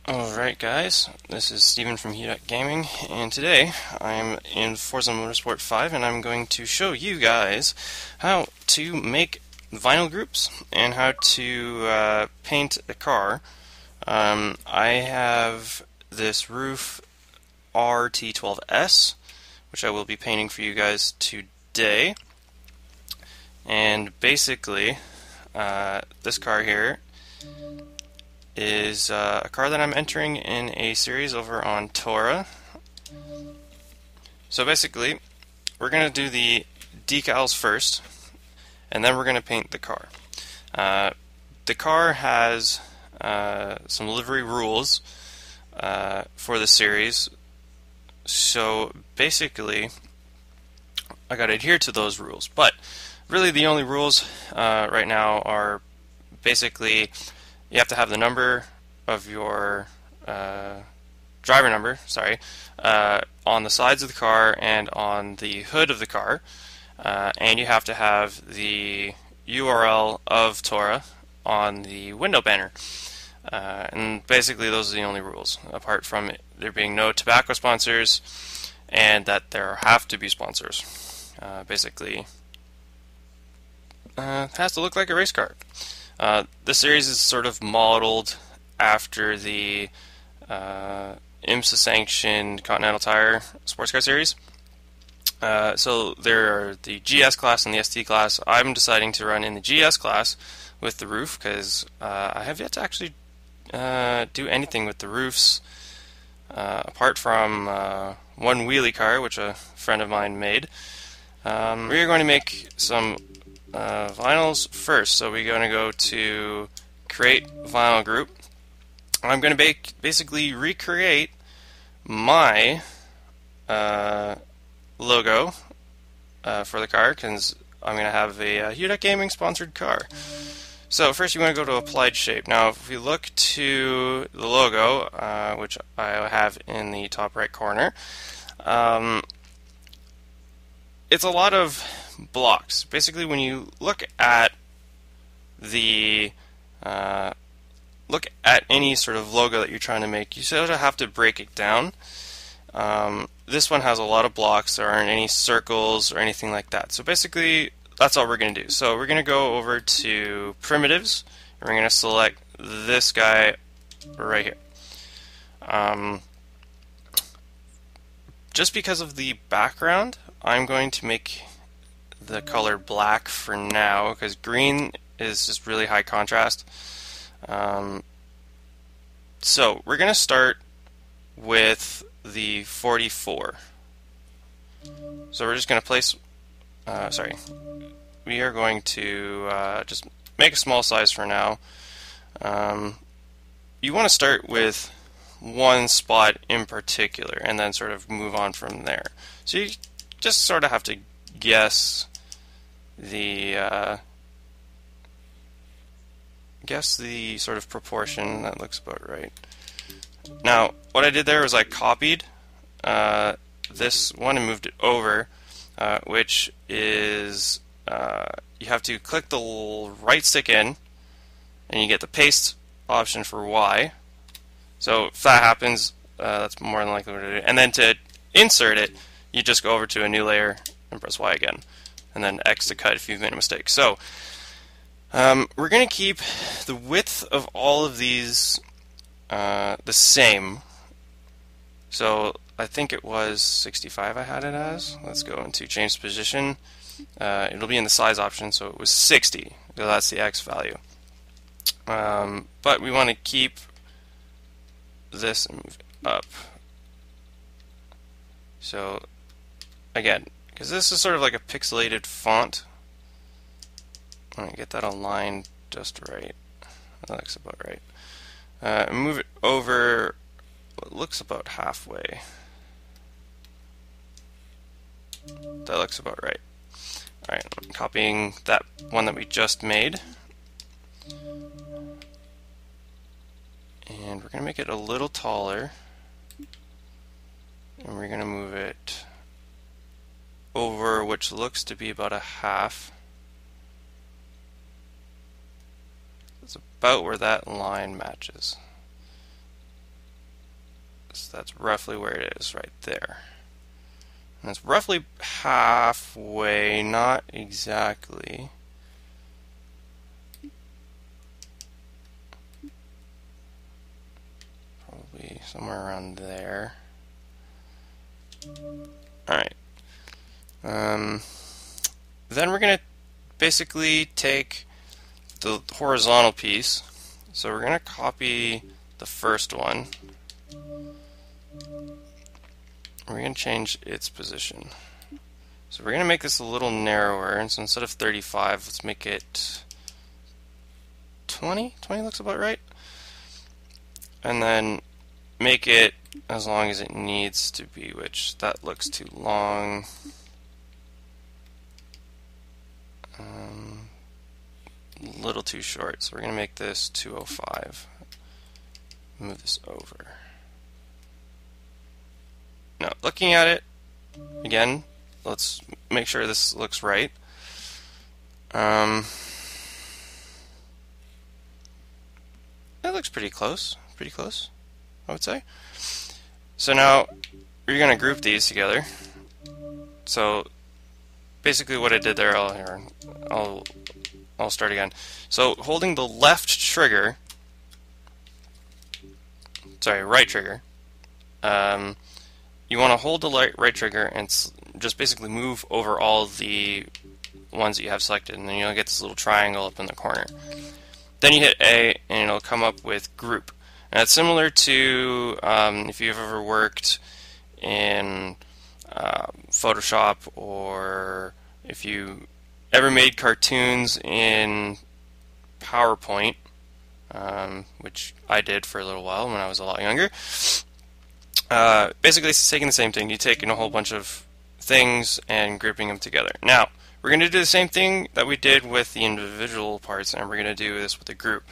Alright guys, this is Steven from Gaming, and today I'm in Forza Motorsport 5 and I'm going to show you guys how to make vinyl groups and how to paint a car. I have this roof RT12S, which I will be painting for you guys today. And basically, this car here is a car that I'm entering in a series over on Tora. So basically, we're going to do the decals first, and then we're going to paint the car. The car has some livery rules for the series, so basically I got to adhere to those rules. But really the only rules right now are basically you have to have the number of your driver number, on the sides of the car and on the hood of the car, and you have to have the URL of Tora on the window banner. And basically those are the only rules, apart from there being no tobacco sponsors and that there have to be sponsors. Basically, it has to look like a race car. The series is sort of modeled after the IMSA-sanctioned Continental Tire sports car series. So there are the GS class and the ST class. I'm deciding to run in the GS class with the roof because I have yet to actually do anything with the roofs apart from one wheelie car, which a friend of mine made. We're going to make some vinyls first, so we're going to go to create vinyl group. I'm going to basically recreate my logo for the car because I'm going to have a Gaming sponsored car. So first you want to go to applied shape. Now if we look to the logo, which I have in the top right corner, it's a lot of blocks. Basically, when you look at the any sort of logo that you're trying to make, you sort of have to break it down. This one has a lot of blocks. There aren't any circles or anything like that. So basically, that's all we're going to do. So we're going to go over to primitives, and we're going to select this guy right here. Just because of the background, I'm going to make the color black for now because green is just really high contrast. So we're going to start with the 44. So we're just going to place, we are going to just make a small size for now. You want to start with one spot in particular and then sort of move on from there. So you just sort of have to guess the sort of proportion that looks about right. Now what I did there was I copied this one and moved it over, which is you have to click the right stick in and you get the paste option for Y. So if that happens, that's more than likely what to do. And then to insert it, you just go over to a new layer and press Y again, and then X to cut if you've made a mistake. So we're going to keep the width of all of these the same. So I think it was 65 I had it as. Let's go into change position. It'll be in the size option, so it was 60. So that's the X value. But we want to keep this and move it up. So again, because this is sort of like a pixelated font, I'm going to get that aligned just right. That looks about right. Move it over what looks about halfway. That looks about right. Alright, I'm copying that one that we just made. And we're going to make it a little taller. And we're going to move it over, which looks to be about a half. It's about where that line matches. So that's roughly where it is, right there. And it's roughly halfway, not exactly. Probably somewhere around there. Alright. Then we're going to basically take the horizontal piece. So we're going to copy the first one. We're going to change its position. So we're going to make this a little narrower, and so instead of 35, let's make it 20. 20 looks about right. And then make it as long as it needs to be, which that looks too long. A little too short, so we're going to make this 205. Move this over. Now, looking at it, again, let's make sure this looks right. It looks pretty close, I would say. So now, we're going to group these together. So, basically what I did there, I'll start again. So, holding the right trigger, you want to hold the right trigger and just basically move over all the ones that you have selected, and then you'll get this little triangle up in the corner. Then you hit A, and it'll come up with group. And it's similar to if you've ever worked in Photoshop, or if you ever made cartoons in PowerPoint, which I did for a little while when I was a lot younger. Basically, it's taking the same thing. You're taking a whole bunch of things and grouping them together. Now, we're going to do the same thing that we did with the individual parts, and we're going to do this with the group.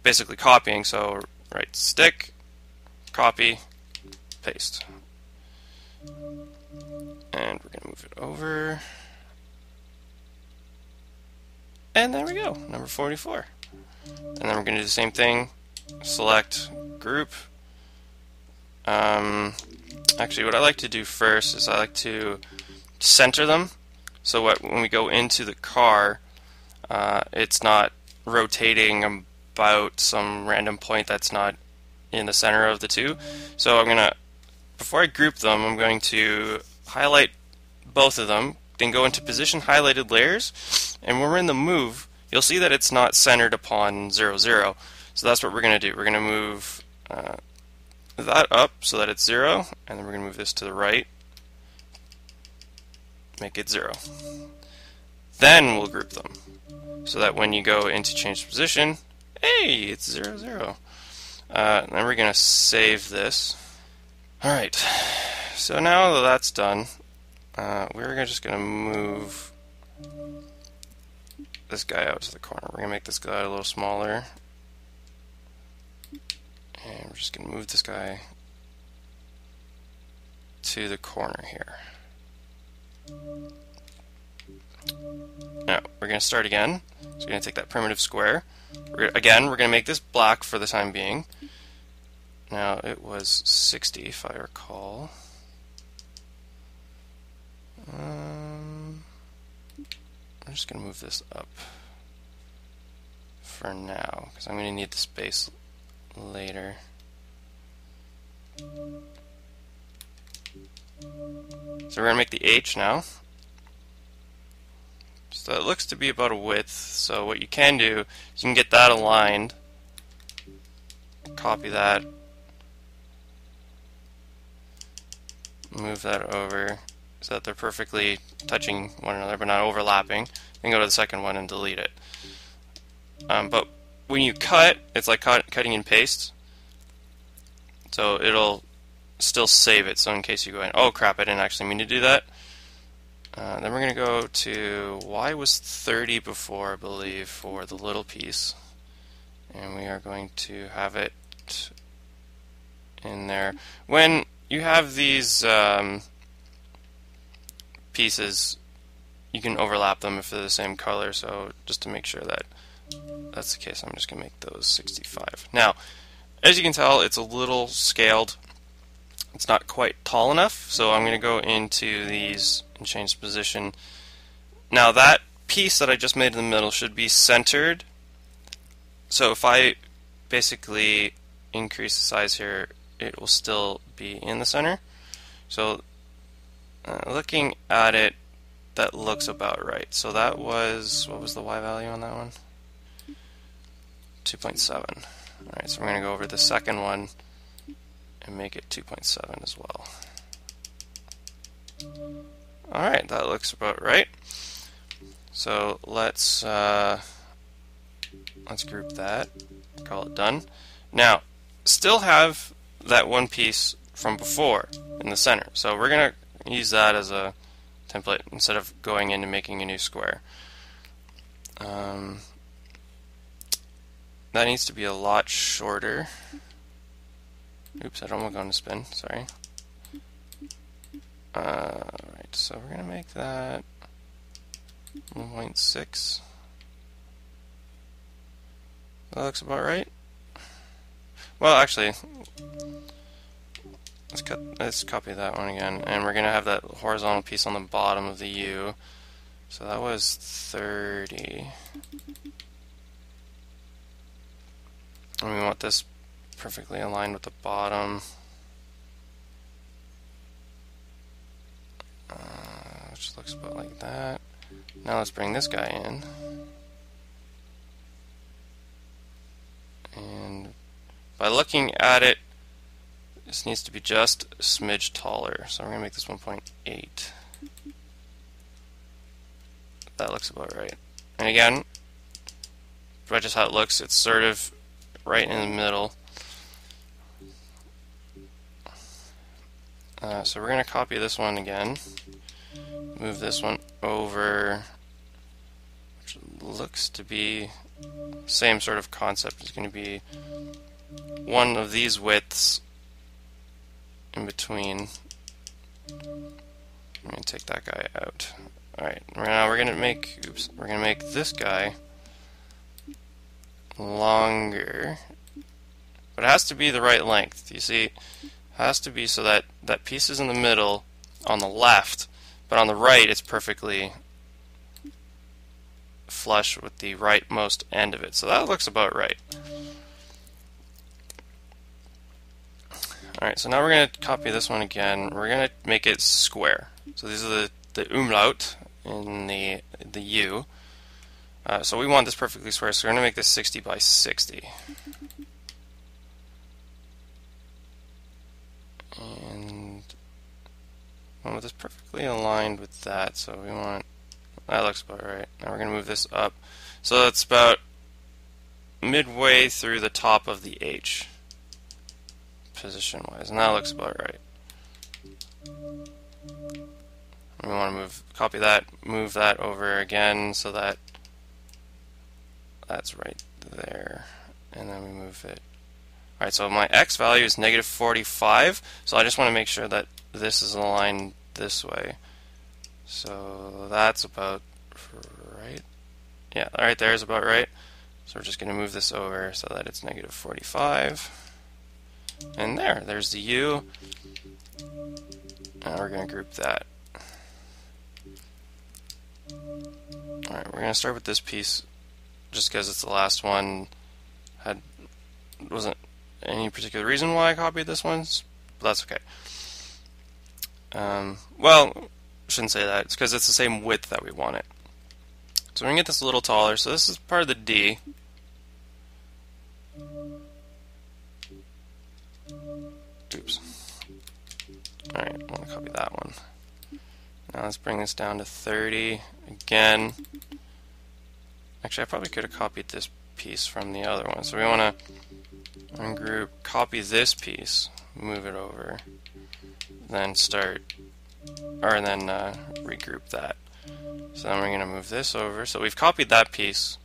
Basically copying, so right stick, copy, paste. And we're going to move it over. And there we go, number 44. And then we're going to do the same thing, select group. Actually, what I like to do first is I like to center them, so when we go into the car, it's not rotating about some random point that's not in the center of the two. So I'm gonna, before I group them, I'm going to highlight both of them, then go into position highlighted layers, and when we're in the move, you'll see that it's not centered upon 0, 0. So that's what we're going to do. We're going to move that up so that it's 0, and then we're going to move this to the right, make it 0. Then we'll group them, so that when you go into change position, hey, it's 0, 0. Then we're going to save this. Alright, so now that that's done, we're just going to move this guy out to the corner. We're going to make this guy a little smaller. And we're just going to move this guy to the corner here. Now, we're going to start again. So we're going to take that primitive square. We're going to make this black for the time being. Now, it was 60, if I recall. I'm just going to move this up for now, because I'm going to need the space later. So we're going to make the H now. So it looks to be about a width. So what you can do is you can get that aligned, copy that, move that over so that they're perfectly touching one another but not overlapping. Then go to the second one and delete it. But when you cut, it's like cutting and paste. So it'll still save it. So in case you go in, oh crap, I didn't actually mean to do that. Then we're going to go to Y was 30 before, I believe, for the little piece. And we are going to have it in there. When you have these pieces, you can overlap them if they're the same color. So just to make sure that that's the case, I'm just going to make those 65. Now, as you can tell, it's a little scaled. it's not quite tall enough, so I'm going to go into these and change position. Now that piece that I just made in the middle should be centered, so if I basically increase the size here, it will still be in the center. So looking at it, that looks about right. So that was, what was the Y value on that one? 2.7. Alright, so we're going to go over the second one and make it 2.7 as well. Alright, that looks about right. So let's group that, call it done. Now, still have that one piece from before in the center. So we're going to use that as a template instead of going in and making a new square. That needs to be a lot shorter. Oops, I don't want to go into spin, sorry. Right, so we're going to make that 1.6. That looks about right. Well, actually, let's copy that one again, and we're going to have that horizontal piece on the bottom of the U. So that was 30. And we want this perfectly aligned with the bottom. Which looks about like that. Now let's bring this guy in. And by looking at it, this needs to be just a smidge taller. So we're going to make this 1.8. That looks about right. And again, by just how it looks, it's sort of right in the middle. So we're going to copy this one again, move this one over, which looks to be the same sort of concept. It's going to be one of these widths in between. I'm going to take that guy out. Alright, now we're going to make, we're going to make this guy longer, but it has to be the right length. You see, it has to be so that that piece is in the middle on the left, but on the right it's perfectly flush with the rightmost end of it. So that looks about right. Alright, so now we're going to copy this one again. We're going to make it square. So these are the umlaut in the U. So we want this perfectly square, so we're going to make this 60 by 60. And we want this perfectly aligned with that, so we want, that looks about right. Now we're going to move this up. So that's about midway through the top of the H, position-wise, and that looks about right. We want to copy that, move that over again so that that's right there, and then we move it. Alright, so my X value is negative 45, so I just want to make sure that this is aligned this way. So that's about right. Yeah, right there is about right. So we're just going to move this over so that it's negative 45. And there's the U. Now we're going to group that. Alright, we're going to start with this piece just because it's the last one. Wasn't any particular reason why I copied this one, but that's okay. Well, I shouldn't say that. It's because it's the same width that we want it. So we're going to get this a little taller. So this is part of the D. Oops. Alright, I want to copy that one. Now let's bring this down to 30 again. Actually, I probably could have copied this piece from the other one. So we want to ungroup, copy this piece, move it over, then regroup that. So then we're going to move this over. So we've copied that piece.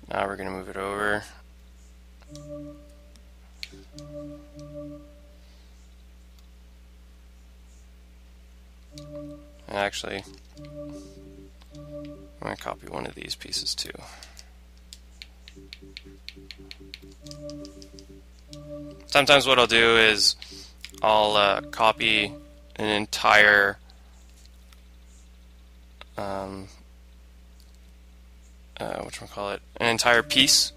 Now we're going to move it over. And actually, I'm going to copy one of these pieces too. Sometimes what I'll do is I'll copy an entire whatchamacallit, an entire piece,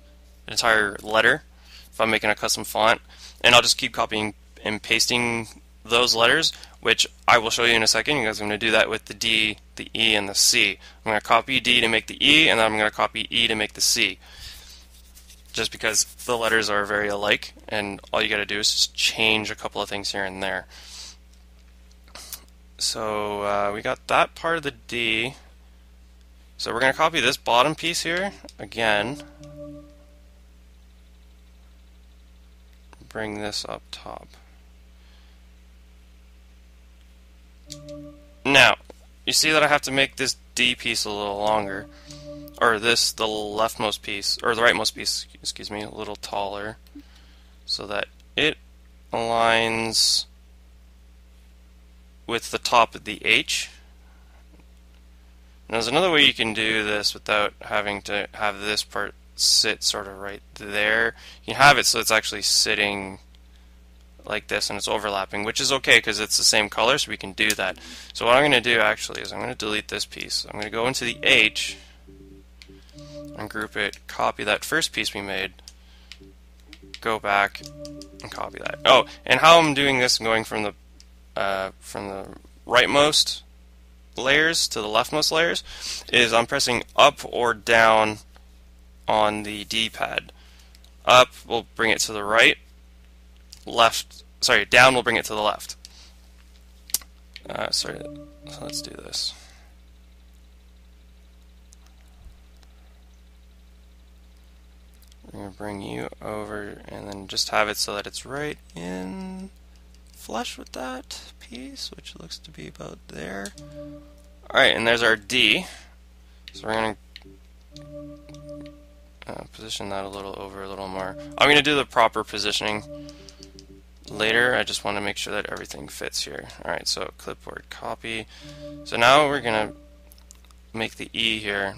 an entire letter, if I'm making a custom font, and I'll just keep copying and pasting those letters, which I will show you in a second, because I'm going to do that with the D, the E, and the C. I'm going to copy D to make the E, and then I'm going to copy E to make the C, just because the letters are very alike, and all you got to do is just change a couple of things here and there. So we got that part of the D. So we're going to copy this bottom piece here again, bring this up top. Now, you see that I have to make this D piece a little longer, or this, the leftmost piece, or the rightmost piece, excuse me, a little taller, so that it aligns with the top of the H. Now, there's another way you can do this without having to have this part sit sort of right there. You can have it so it's actually sitting like this and it's overlapping, which is okay because it's the same color, so we can do that. So what I'm going to do actually is I'm going to delete this piece. I'm going to go into the H and group it, copy that first piece we made, go back and copy that. Oh, and how I'm doing this and going from the rightmost layers to the leftmost layers is I'm pressing up or down on the D-pad. Up will bring it to the right, down will bring it to the left. So let's do this. We're going to bring you over and then just have it so that it's right in flush with that piece, which looks to be about there. Alright, and there's our D. So we're going to position that a little more. I'm going to do the proper positioning later. I just want to make sure that everything fits here. Alright, so clipboard copy. So now we're going to make the E here.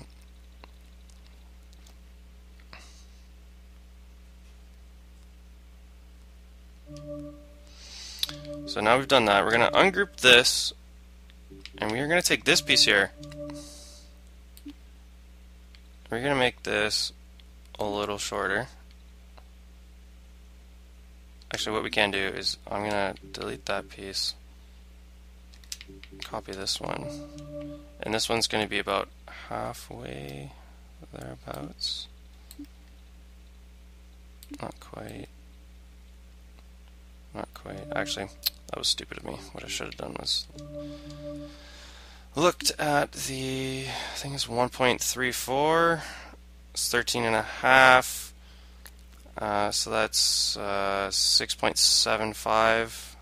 So now we've done that. We're going to ungroup this, and we're going to take this piece here. We're going to make this a little shorter. Actually, what we can do is I'm going to delete that piece, copy this one, and this one's going to be about halfway thereabouts. Not quite. Not quite. Actually, that was stupid of me. What I should have done was looked at the, I think it's 1.34. It's 13 and a half. So that's 6.75.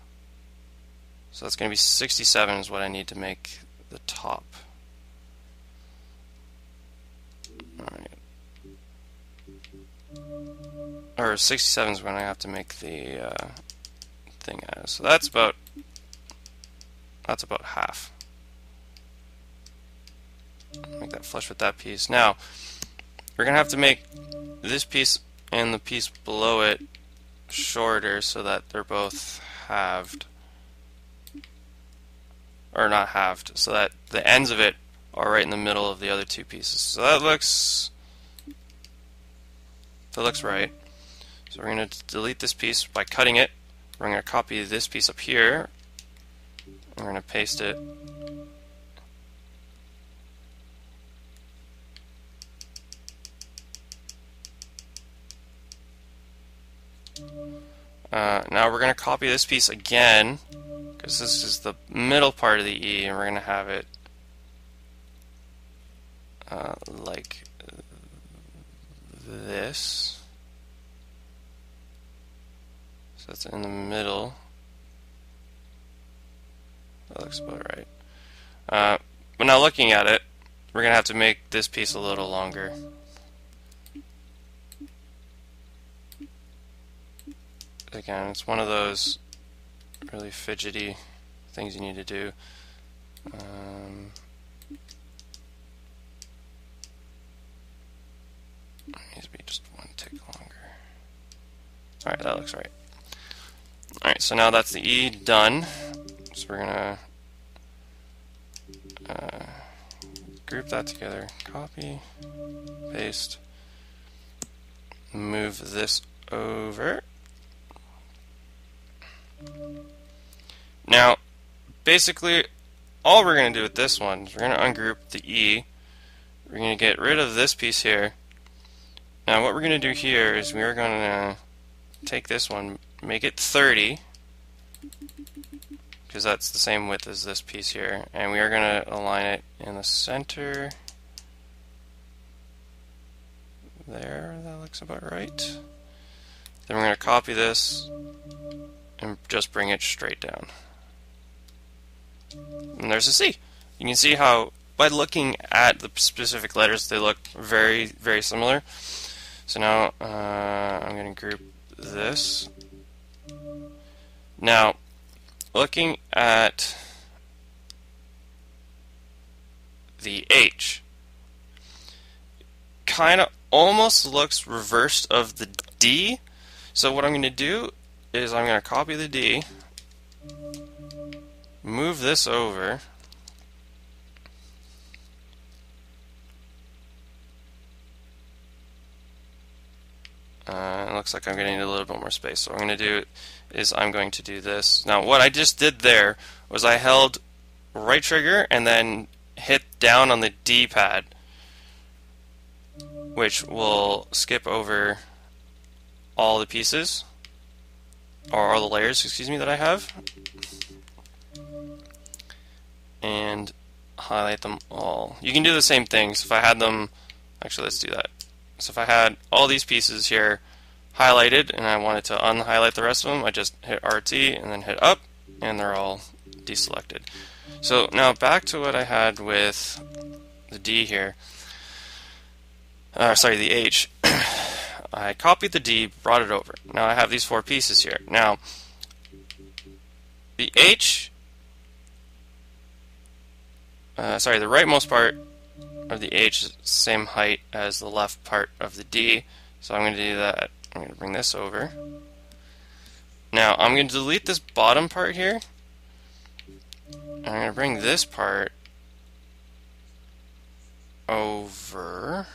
So that's going to be 67 is what I need to make the top. Alright. Or 67 is when I have to make the thing as. So that's about half. Make that flush with that piece. Now we're gonna have to make this piece and the piece below it shorter so that they're both halved, or not halved, so that the ends of it are right in the middle of the other two pieces. So that looks right. So we're going to delete this piece by cutting it. We're going to copy this piece up here. We're going to paste it. Now we're going to copy this piece again, because this is the middle part of the E, and we're going to have it like this. So that's in the middle. That looks about right. But now looking at it, we're going to have to make this piece a little longer. Again, it's one of those really fidgety things you need to do. It needs to be just one tick longer. Alright, that looks right. Alright, so now that's the E done. So we're gonna group that together. Copy, paste, move this over. Now, basically, all we're going to do with this one is we're going to ungroup the E. We're going to get rid of this piece here. Now, what we're going to do here is we're going to take this one, make it 30, because that's the same width as this piece here, and we are going to align it in the center. There, that looks about right. Then we're going to copy this and just bring it straight down. And there's a C. You can see how, by looking at the specific letters, they look very, very similar. So now I'm going to group this. Now, looking at the H, kind of almost looks reversed of the D. So what I'm going to do is I'm going to copy the D, move this over, it looks like I'm getting a little bit more space. So what I'm going to do is I'm going to do this. Now what I just did there was I held right trigger and then hit down on the D pad, which will skip over all the pieces, or all the layers, excuse me, that I have, and highlight them all. You can do the same thing. So if I had them, actually let's do that. So if I had all these pieces here highlighted and I wanted to unhighlight the rest of them, I just hit RT and then hit up, and they're all deselected. So now back to what I had with the D here. Sorry, the H. I copied the D, brought it over. Now I have these four pieces here. Now, the H, the rightmost part of the H is the same height as the left part of the D. So I'm going to do that. I'm going to bring this over. Now I'm going to delete this bottom part here. I'm going to bring this part over.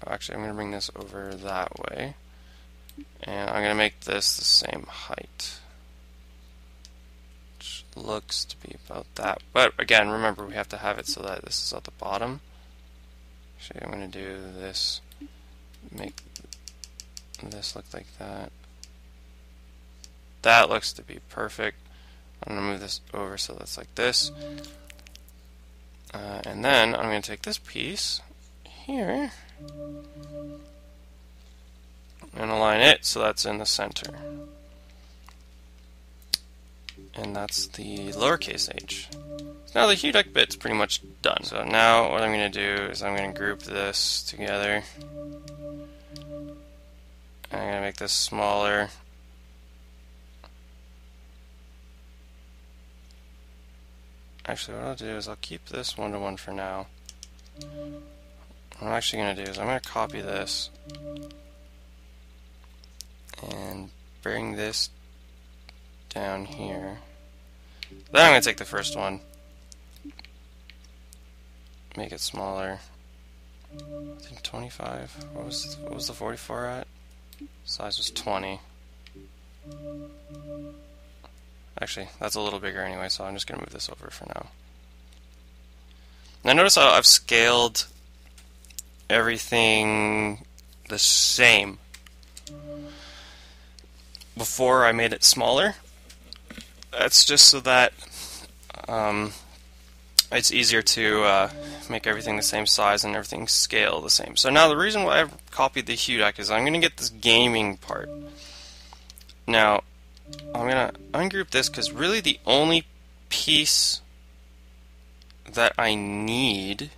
Actually, I'm going to bring this over that way, and I'm going to make this the same height, which looks to be about that. But again, remember, we have to have it so that this is at the bottom. Actually, I'm going to do this, make this look like that. That looks to be perfect. I'm going to move this over so that's like this. And then I'm going to take this piece here and align it so that's in the center. And that's the lowercase h. Now the hue deck bit's pretty much done. So now what I'm going to do is I'm going to group this together. I'm going to make this smaller. Actually, what I'll do is I'll keep this 1-to-1 for now. What I'm actually going to do is I'm going to copy this and bring this down here. Then I'm going to take the first one, make it smaller. I think 25. What was the 44 at? Size was 20. Actually, that's a little bigger anyway, so I'm just going to move this over for now. Now notice how I've scaled everything the same before I made it smaller. That's just so that it's easier to make everything the same size and everything scale the same. So now the reason why I've copied the hue deck is I'm going to get this gaming part. Now I'm going to ungroup this because really the only piece that I need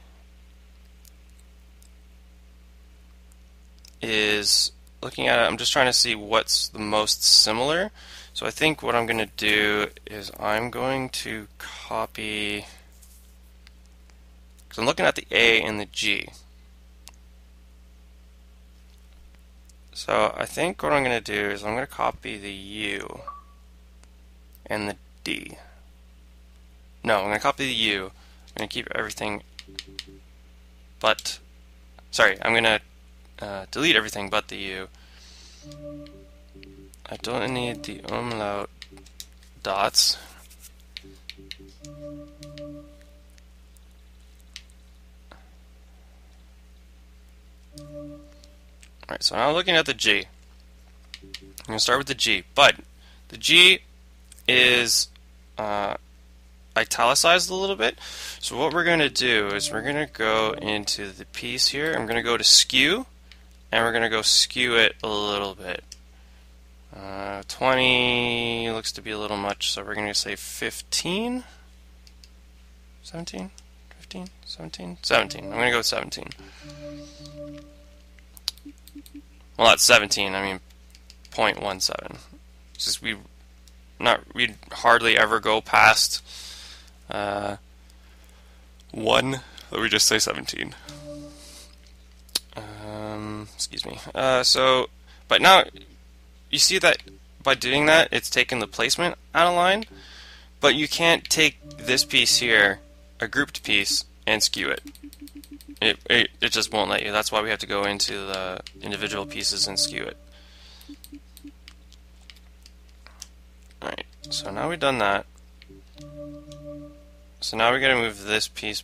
is, looking at it, I'm just trying to see what's the most similar. So I think what I'm going to do is I'm going to copy, because I'm looking at the A and the G. So I think what I'm going to do is I'm going to copy the U and the D. No, I'm going to copy the U. I'm going to keep everything but, sorry, I'm going to delete everything but the U. I don't need the umlaut dots. Alright, so now looking at the G. I'm going to start with the G, but the G is italicized a little bit. So what we're going to do is we're going to go into the piece here. I'm going to go to skew, and we're going to go skew it a little bit. 20 looks to be a little much, so we're going to say 15, 17, 15, 17, 17. I'm going to go with 17. Well, not 17, I mean 0.17. Just we'd hardly ever go past 1, so we just say 17. Excuse me. But now you see that by doing that, it's taken the placement out of line, but you can't take this piece here, a grouped piece, and skew it. It just won't let you. That's why we have to go into the individual pieces and skew it. Alright, so now we've done that. So now we're going to move this piece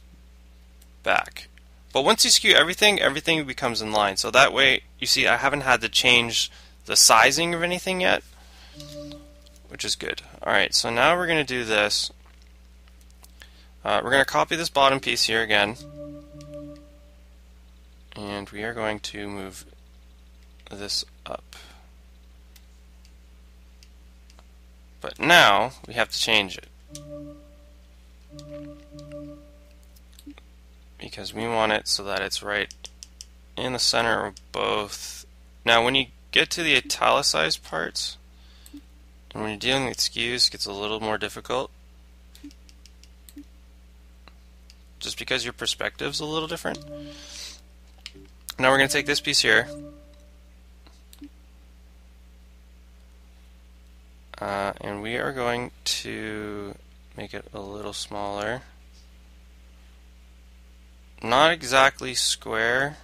back. But once you skew everything, everything becomes in line. So that way, you see, I haven't had to change the sizing of anything yet, which is good. Alright, so now we're going to do this. We're going to copy this bottom piece here again. And we are going to move this up. But now we have to change it, because we want it so that it's right in the center of both. Now when you get to the italicized parts, and when you're dealing with skews, it gets a little more difficult, just because your perspective's a little different. Now we're going to take this piece here, and we are going to make it a little smaller. Not exactly square,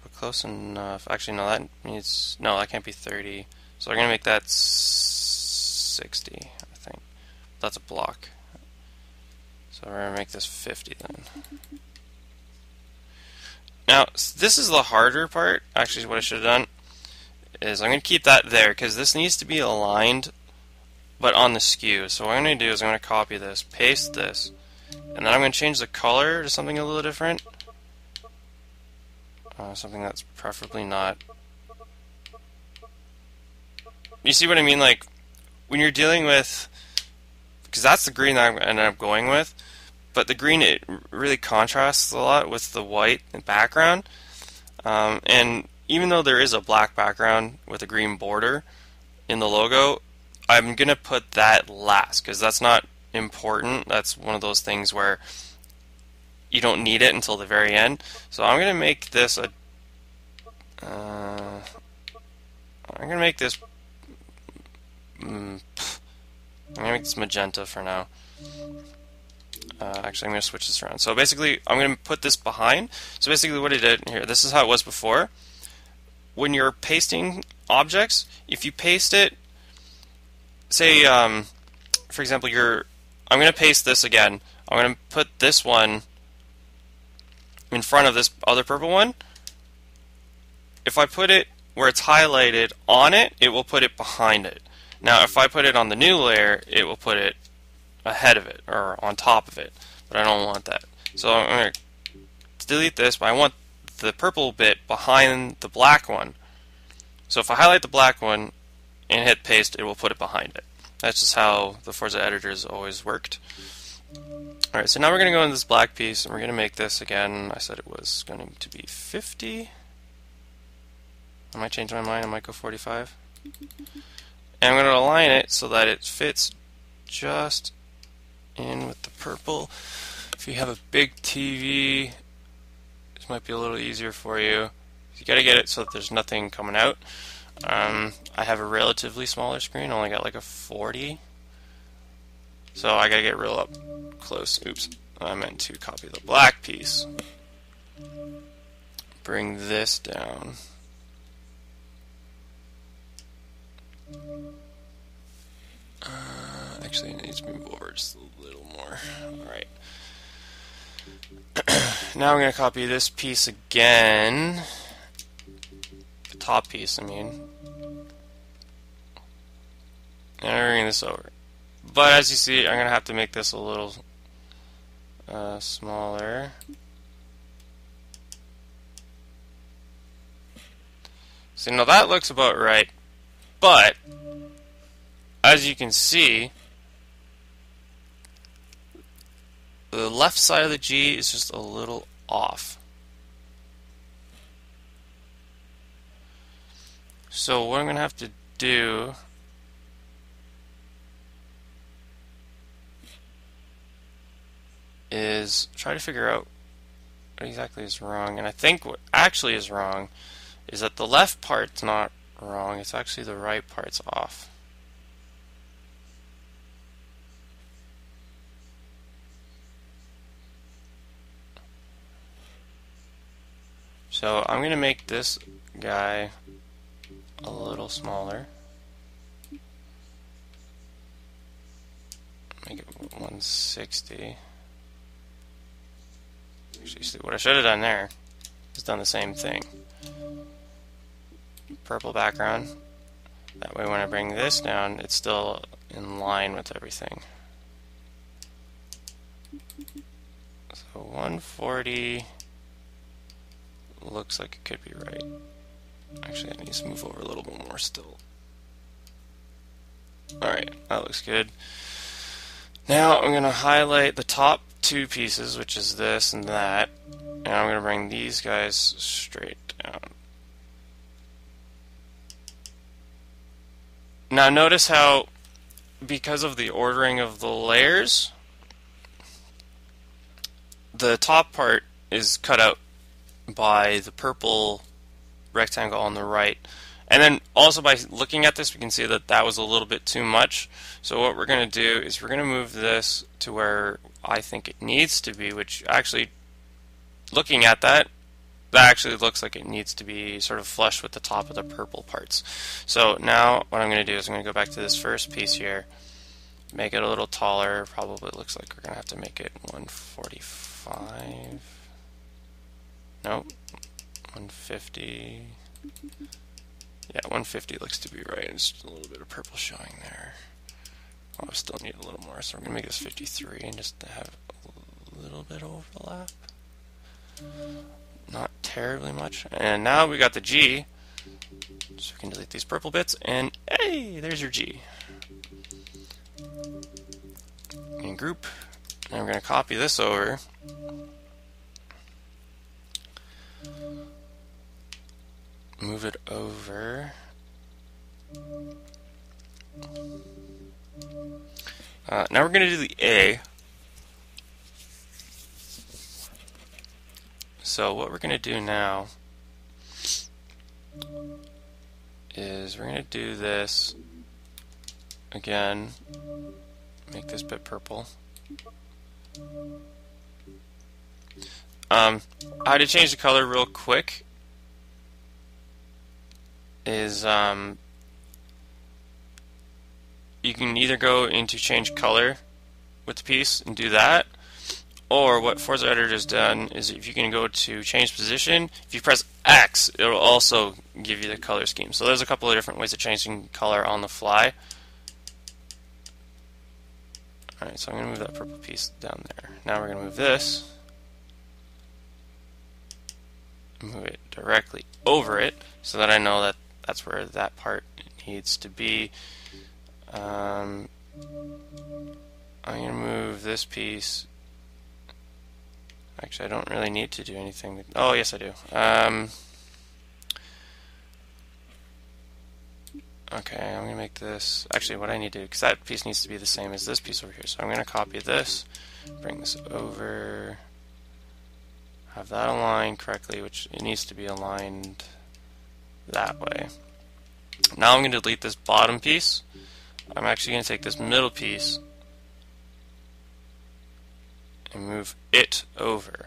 but close enough. Actually, no, that can't be 30. So we're going to make that 60, I think. That's a block. So we're going to make this 50 then. Now, this is the harder part. Actually, what I should have done is I'm going to keep that there, because this needs to be aligned, but on the skew. So what I'm going to do is I'm going to copy this, paste this, and then I'm going to change the color to something a little different. Something that's preferably not. You see what I mean? Like, when you're dealing with, because that's the green that I ended up going with, but the green, it really contrasts a lot with the white background. And even though there is a black background with a green border in the logo, I'm going to put that last, because that's not important. That's one of those things where you don't need it until the very end. So I'm going to make this a I'm going to make this magenta for now. Actually, I'm going to switch this around. So basically, I'm going to put this behind. So basically what I did here, this is how it was before. When you're pasting objects, if you paste it, say, for example, I'm going to paste this again. I'm going to put this one in front of this other purple one. If I put it where it's highlighted on it, it will put it behind it. Now, if I put it on the new layer, it will put it ahead of it, or on top of it, but I don't want that. So I'm going to delete this, but I want the purple bit behind the black one. So if I highlight the black one and hit paste, it will put it behind it. That's just how the Forza editors always worked. Alright, so now we're going to go in this black piece, and we're going to make this again. I said it was going to be 50. I might change my mind, I might go 45. And I'm going to align it so that it fits just in with the purple. If you have a big TV, this might be a little easier for you. You gotta get it so that there's nothing coming out. I have a relatively smaller screen, only got like a 40. So I gotta get real up close. Oops, I meant to copy the black piece. Bring this down. Actually, it needs to move over just a little more. Alright. Now I'm going to copy this piece again. The top piece, I mean. And I'm bringing this over. But as you see, I'm going to have to make this a little smaller. So now that looks about right. But as you can see, the left side of the G is just a little off. So what I'm going to have to do is try to figure out what exactly is wrong. And I think what actually is wrong is that the left part's not wrong, it's actually the right part's off. So I'm going to make this guy a little smaller. Make it 160. Actually, see, what I should have done there is done the same thing. Purple background. That way when I bring this down, it's still in line with everything. So 140 looks like it could be right. Actually, I need to move over a little bit more still. Alright, that looks good. Now I'm going to highlight the top two pieces, which is this and that, and I'm going to bring these guys straight down. Now notice how, because of the ordering of the layers, the top part is cut out by the purple rectangle on the right. And then also by looking at this, we can see that that was a little bit too much. So what we're going to do is we're going to move this to where I think it needs to be, which actually, looking at that, that actually looks like it needs to be sort of flush with the top of the purple parts. So now what I'm going to do is I'm going to go back to this first piece here, make it a little taller. Probably looks like we're going to have to make it 145. Nope, 150. Yeah, 150 looks to be right. It's just a little bit of purple showing there. Oh, I still need a little more, so we're going to make this 53 and just have a little bit of overlap. Not terribly much. And now we got the G, so we can delete these purple bits, and hey, there's your G. And group. And we're going to copy this over. Move it over. Now we're going to do the A. So what we're going to do now is we're going to do this again, make this bit purple. How to change the color real quick is you can either go into change color with the piece and do that, or what Forza Editor has done is if you can go to change position, if you press X, it will also give you the color scheme. So there's a couple of different ways of changing color on the fly. Alright, so I'm going to move that purple piece down there. Now we're going to move this, move it directly over it so that I know that that's where that part needs to be. I'm going to move this piece. Actually, I don't really need to do anything. Oh, yes, I do. Okay, I'm going to make this. Actually, what I need to do, because that piece needs to be the same as this piece over here. So I'm going to copy this, bring this over. have that aligned correctly, which it needs to be aligned that way. Now I'm going to delete this bottom piece. I'm actually going to take this middle piece and move it over.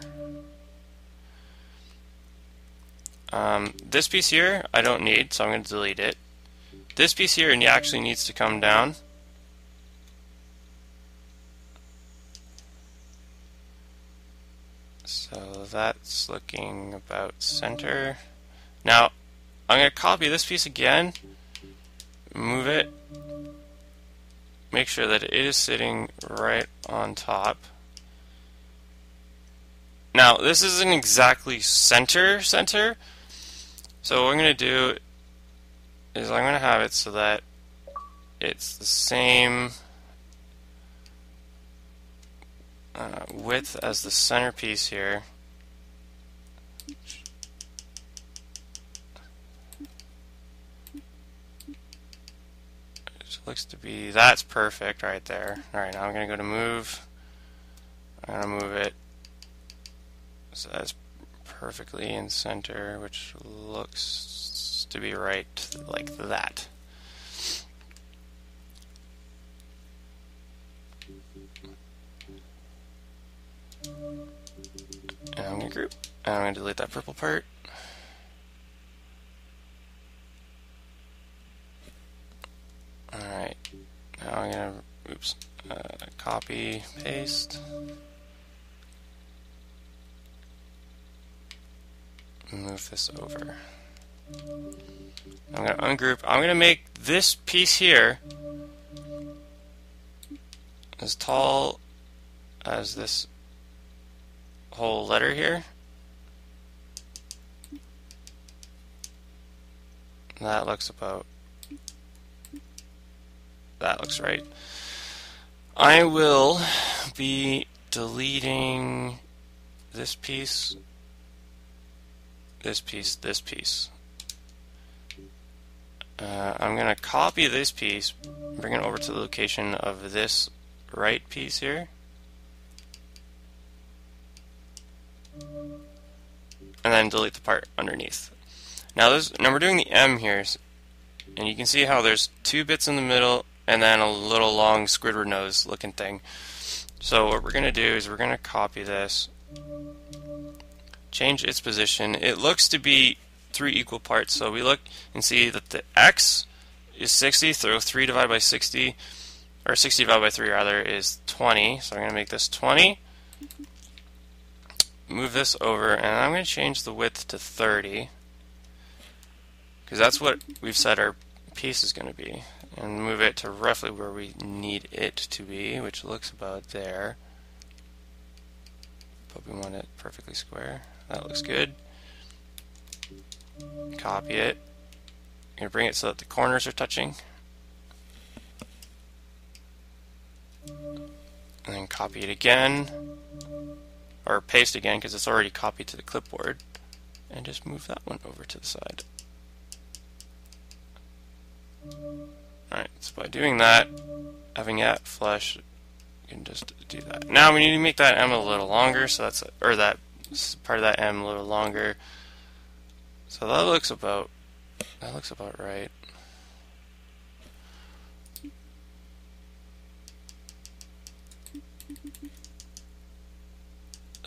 This piece here I don't need, so I'm going to delete it. This piece here actually needs to come down. So that's looking about center. Now I'm going to copy this piece again, move it, make sure that it is sitting right on top. Now this isn't exactly center, so what I'm going to do is I'm going to have it so that it's the same width as the centerpiece here. It looks to be, that's perfect right there. Alright, now I'm going to go to move. I'm going to move it so that's perfectly in center, which looks to be right like that. And I'm going to group, and I'm going to delete that purple part. Alright, now I'm going to, copy, paste, move this over. I'm going to ungroup. I'm going to make this piece here as tall as this whole letter here. That looks right. I will be deleting this piece, this piece, this piece. I'm going to copy this piece, bring it over to the location of this right piece here, and then delete the part underneath. Now we're doing the M here, and you can see how there's two bits in the middle and then a little long Squidward nose looking thing. So what we're going to do is we're going to copy this, change its position. It looks to be 3 equal parts, so we look and see that the X is 60, so 3 divided by 60, or 60 divided by 3 rather, is 20. So I'm going to make this 20, move this over, and I'm going to change the width to 30, because that's what we've said our piece is going to be, and move it to roughly where we need it to be, which looks about there, but we want it perfectly square. That looks good. Copy it. I'm going to bring it so that the corners are touching, and then copy it again, or paste again because it's already copied to the clipboard, and just move that one over to the side. Alright, so by doing that, having that flush, you can just do that. Now we need to make that M a little longer, so that's, or that part of that M a little longer. So that looks about right.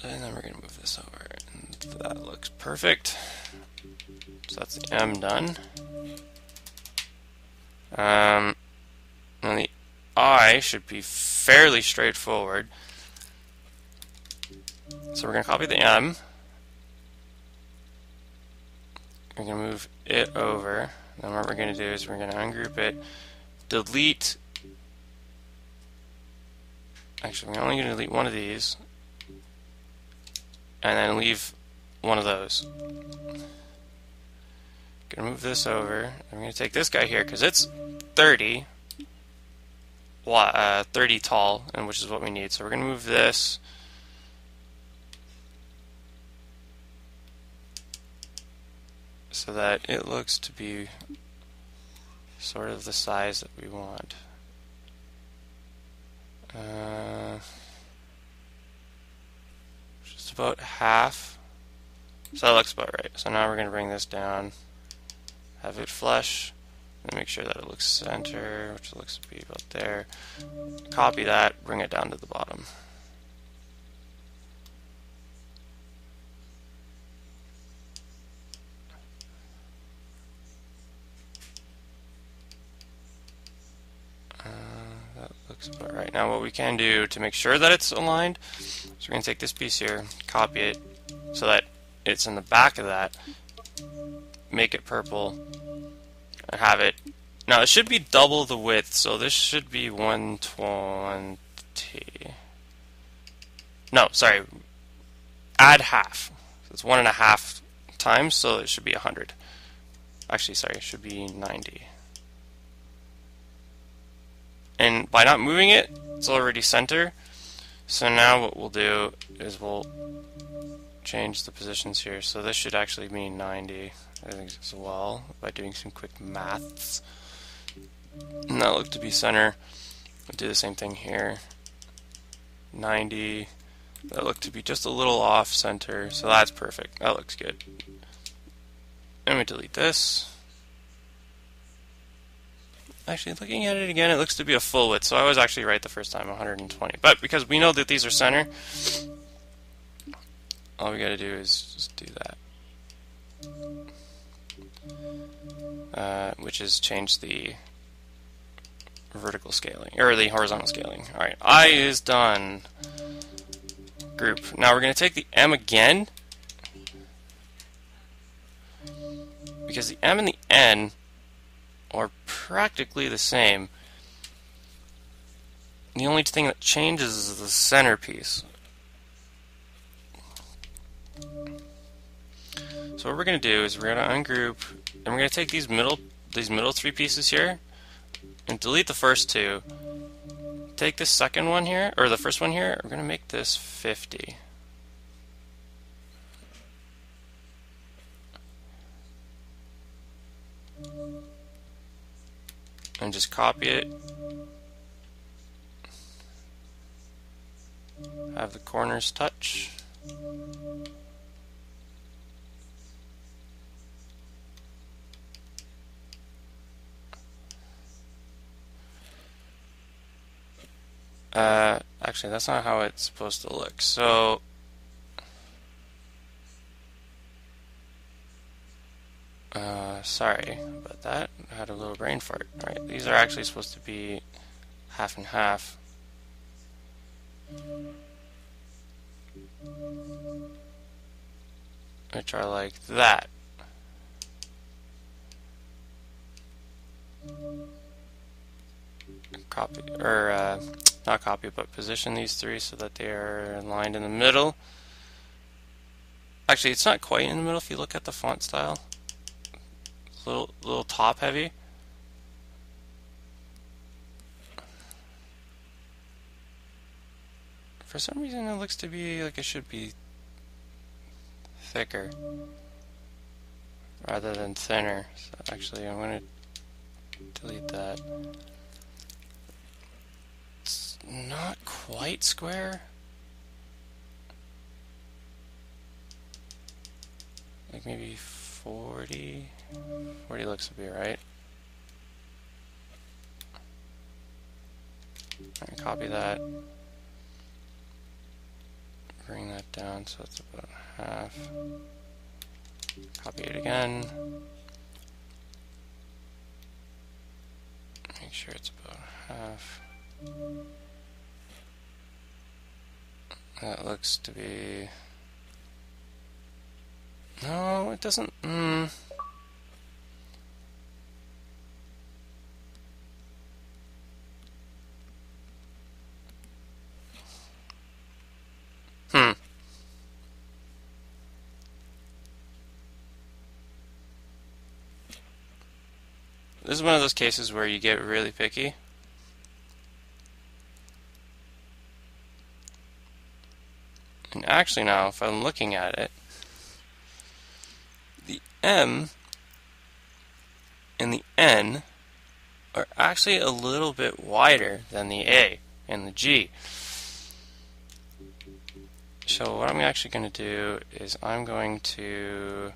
And then we're going to move this over, and that looks perfect. So that's the M done. And the I should be fairly straightforward. So we're going to copy the M. We're going to move it over. Then what we're going to do is we're going to ungroup it, delete. Actually, we're only going to delete one of these, and then leave one of those. Going to move this over. I'm going to take this guy here because it's 30 tall, and which is what we need. So we're going to move this. So that it looks to be sort of the size that we want. Just about half So that looks about right. So now we're going to bring this down, have it flush, and make sure that it looks center, which looks to be about there. Copy that, bring it down to the bottom. That looks about right. Now what we can do to make sure that it's aligned, so we're going to take this piece here, copy it so that it's in the back of that, make it purple, and have it. Now it should be double the width, so this should be 120. No, sorry, add half. So it's 1.5 times, so it should be 100. Actually, sorry, it should be 90. And by not moving it, it's already center. So now what we'll do is we'll change the positions here. So this should actually be 90, I think, as well, by doing some quick maths. And that look to be center. We'll do the same thing here. 90. That look to be just a little off center. So that's perfect. That looks good. And we delete this. Actually, looking at it again, it looks to be a full width, so I was actually right the first time, 120. But because we know that these are center, all we gotta do is just do that. Which is change the vertical scaling, or the horizontal scaling. Alright, I is done. Group. Now we're gonna take the M again, because the M and the N are practically the same. The only thing that changes is the centerpiece. So what we're going to do is we're going to ungroup, and we're going to take these middle 3 pieces here and delete the first 2. Take this second one here, or the first one here, we're going to make this 50. And just copy it. Have the corners touch. Actually, that's not how it's supposed to look. So sorry about that. I had a little brain fart. Alright, these are actually supposed to be half and half. Which are like that. Copy, or not copy, but position these 3 so that they are aligned in the middle. Actually, it's not quite in the middle if you look at the font style. It's a little top heavy. For some reason, it looks to be like it should be thicker rather than thinner. So actually, I'm going to delete that. It's not quite square. Like maybe 40. 40 looks to be right. Alright, copy that. Bring that down so it's about half. Copy it again. Make sure it's about half. That looks to be... No, it doesn't... This is one of those cases where you get really picky. And actually now, if I'm looking at it, the M and the N are actually a little bit wider than the A and the G. So what I'm actually going to do is I'm going to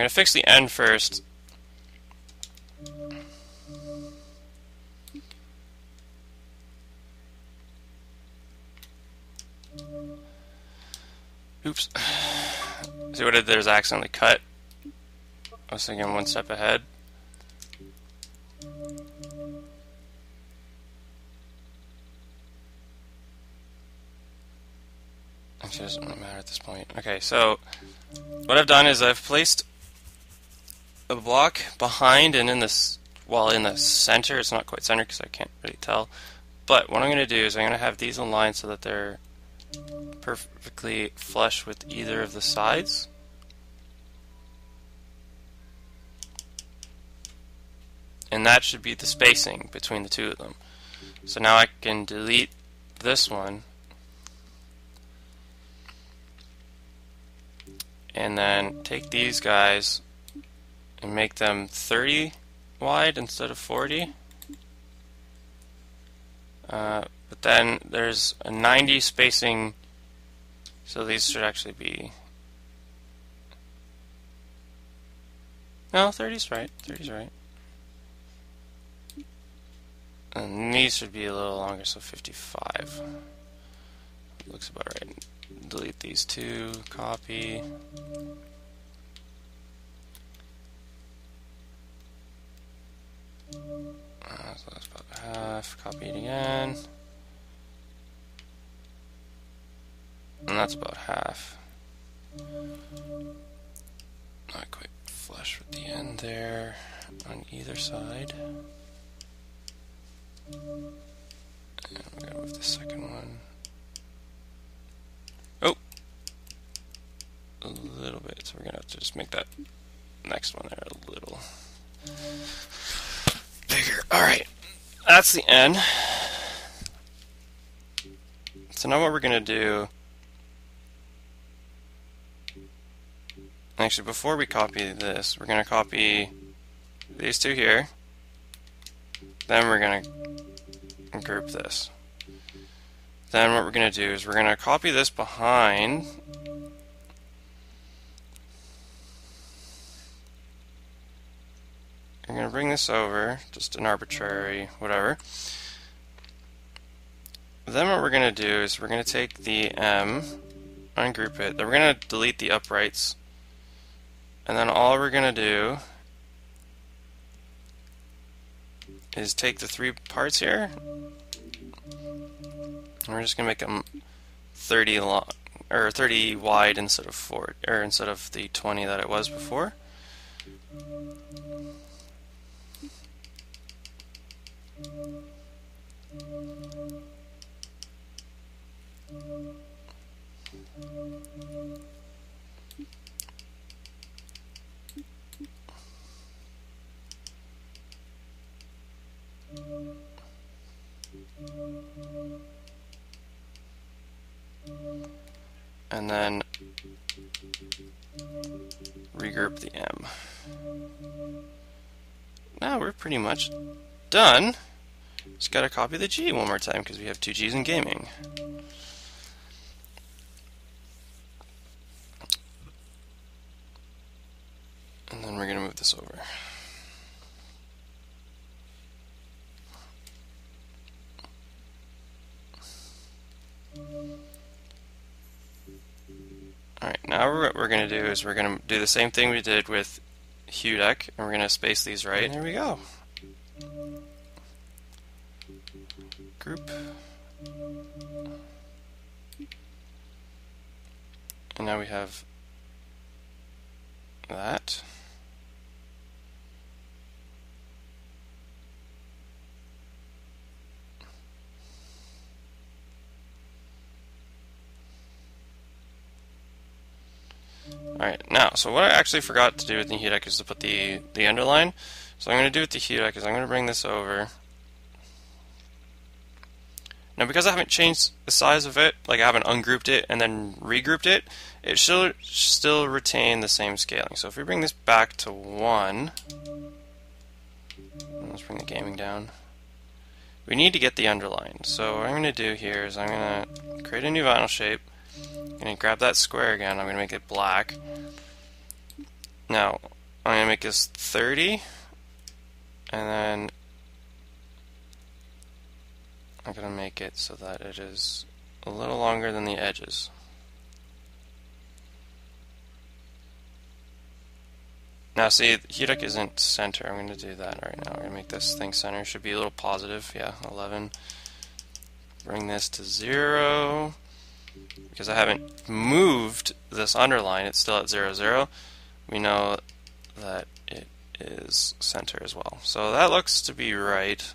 fix the end first. Oops. See what I did there is I accidentally cut. I was thinking one step ahead. It doesn't really matter at this point. Okay, so what I've done is I've placed a block behind and in this, well, in the center. It's not quite center because I can't really tell. But what I'm going to do is I'm going to have these aligned so that they're perfectly flush with either of the sides. And that should be the spacing between the two of them. So now I can delete this one and then take these guys and make them 30 wide instead of 40. But then there's a 90 spacing, so these should actually be, no, 30's right, 30's right. And these should be a little longer, so 55. Looks about right. Delete these two, copy. So that's about half, copy it again. And that's about half. Not quite flush with the end there on either side. And we're going to move the second one. Oh! A little bit, so we're going to have to just make that next one there a little bigger. Alright, that's the end. So now what we're going to do, actually before we copy this, we're going to copy these two here. Then we're going to group this. Then what we're going to do is we're going to copy this behind. We're going to bring this over, just an arbitrary whatever. Then what we're going to do is we're going to take the M, ungroup it, then we're going to delete the uprights, and then all we're going to do is take the three parts here, and we're just going to make them 30 long, or 30 wide instead of 40, or instead of the 20 that it was before. And then regroup the M. Now we're pretty much done. Just gotta copy the G one more time because we have two G's in gaming. And then we're gonna move this over. Alright, now what we're going to do is we're going to do the same thing we did with hue deck, and we're going to space these right. And there we go. Group. And now we have that. Alright, now, so what I actually forgot to do with the hue deck is to put the underline. So what I'm going to do with the hue deck is I'm going to bring this over. Now because I haven't changed the size of it, like I haven't ungrouped it and then regrouped it, it should still retain the same scaling. So if we bring this back to 1, let's bring the gaming down. we need to get the underline. So what I'm going to do here is I'm going to create a new vinyl shape. I'm going to grab that square again. I'm going to make it black. Now, I'm going to make this 30, and then I'm going to make it so that it is a little longer than the edges. Now see, the HUDEC isn't center. I'm going to do that right now. I'm going to make this thing center. Should be a little positive. Yeah, 11. Bring this to 0. Because I haven't moved this underline, it's still at 0, 0. We know that it is center as well. So that looks to be right.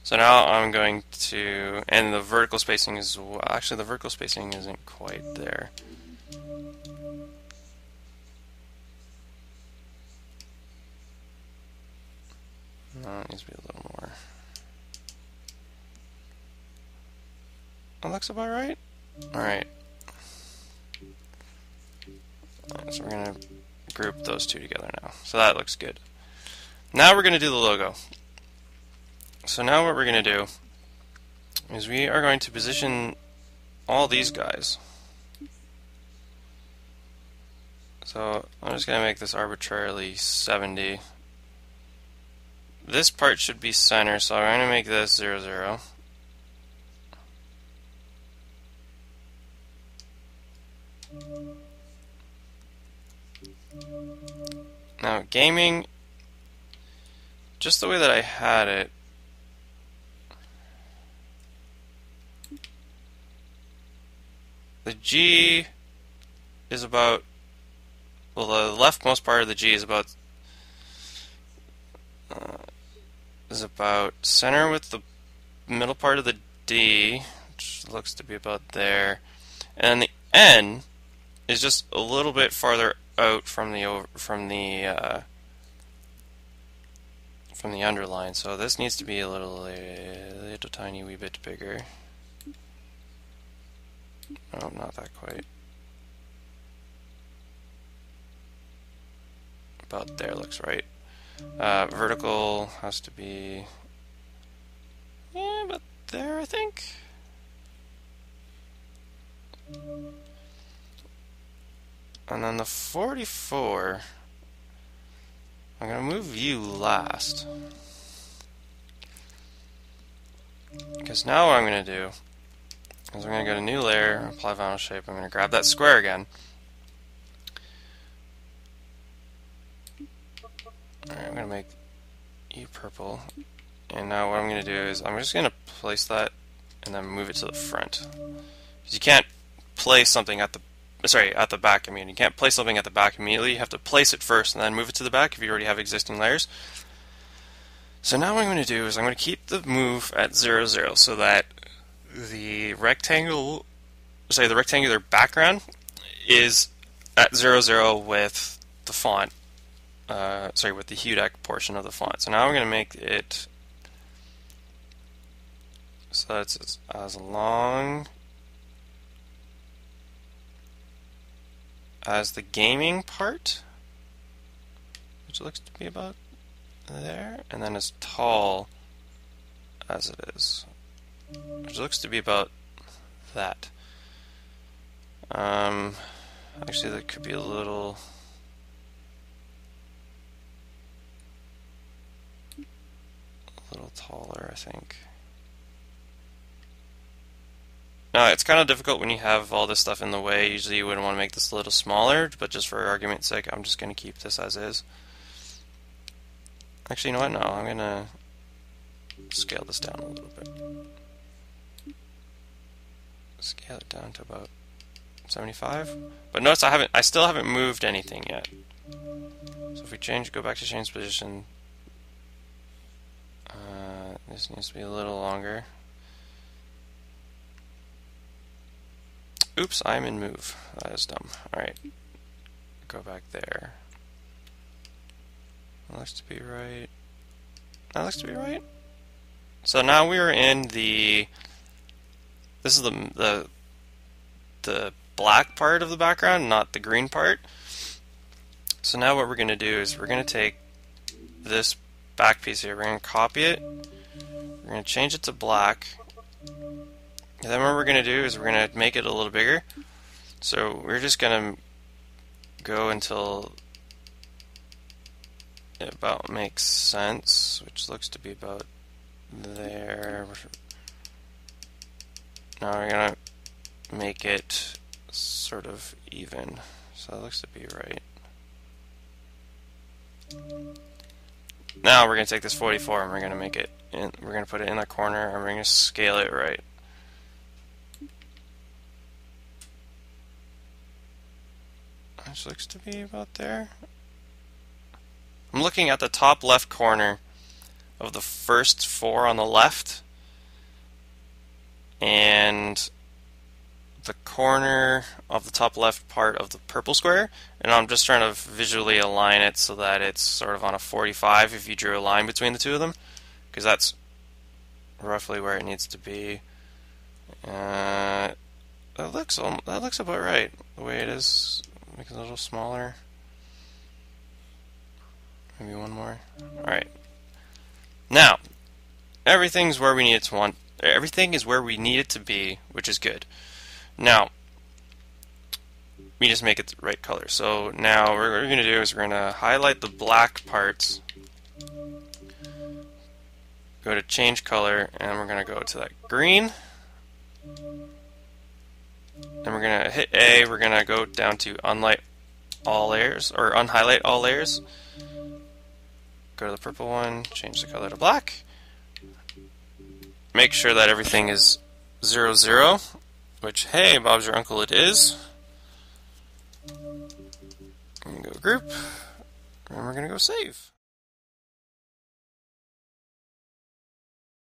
So now I'm going to, and the vertical spacing is, actually the vertical spacing isn't quite there. No, it needs to be a little more. That looks about right. Alright. So we're going to group those two together now. So that looks good. Now we're going to do the logo. So now what we're going to do is we are going to position all these guys. So I'm just going to make this arbitrarily 70. This part should be center, so I'm going to make this 0, 0. Now gaming, just the way that I had it, the G is about, well, the leftmost part of the G is about center with the middle part of the D, which looks to be about there, and then the N is just a little bit farther out from the underline. So this needs to be a little tiny wee bit bigger. Oh, not that quite. About there looks right. Vertical has to be, yeah, about there, I think. And then the 44, I'm going to move you last. Because now what I'm going to do is I'm going to go to new layer, apply vinyl shape. I'm going to grab that square again. Alright, I'm going to make you purple. And now what I'm going to do is I'm just going to place that and then move it to the front. Because you can't place something at the back. I mean, you can't place something at the back immediately. You have to place it first and then move it to the back if you already have existing layers. So now what I'm going to do is I'm going to keep the move at 0, 0 so that the rectangular background is at 0, 0 with the font. With the HUDEC portion of the font. So now we're going to make it so it's as long as the gaming part, which looks to be about there, and then as tall as it is, which looks to be about that. Actually, that could be a little taller, I think. Now, it's kind of difficult when you have all this stuff in the way. Usually you wouldn't want to make this a little smaller, but just for argument's sake, I'm just going to keep this as is. Actually, you know what? No, I'm going to scale this down a little bit. Scale it down to about 75. But notice I still haven't moved anything yet. So if we go back to change position, this needs to be a little longer. Oops, I'm in move. That is dumb. Alright. Go back there. That looks to be right. That looks to be right. So now we are in the... This is the black part of the background, not the green part. So now what we're going to do is we're going to take this back piece here, we're going to copy it, We're going to change it to black. And then what we're going to do is we're going to make it a little bigger. So we're just going to go until it about makes sense, which looks to be about there. Now we're going to make it sort of even. So that looks to be right. Now we're going to take this 44 and we're going to make it in, we're going to put it in the corner and we're going to scale it right. Which looks to be about there. I'm looking at the top left corner of the first 4 on the left and the corner of the top left part of the purple square, and I'm just trying to visually align it so that it's sort of on a 45 if you drew a line between the two of them, because that's roughly where it needs to be. That looks about right the way it is. Make it a little smaller. Maybe one more. Alright. Now, everything's where we need it to want. Everything is where we need it to be, which is good. Now, we just make it the right color. So now what we're going to do is we're going to highlight the black parts, go to change color, and we're going to go to that green. And we're going to hit A, we're going to go down to unlight all layers, or unhighlight all layers. Go to the purple one, change the color to black. Make sure that everything is 0, 0, which, hey, Bob's your uncle, it is. We're going to go group, and we're going to go save.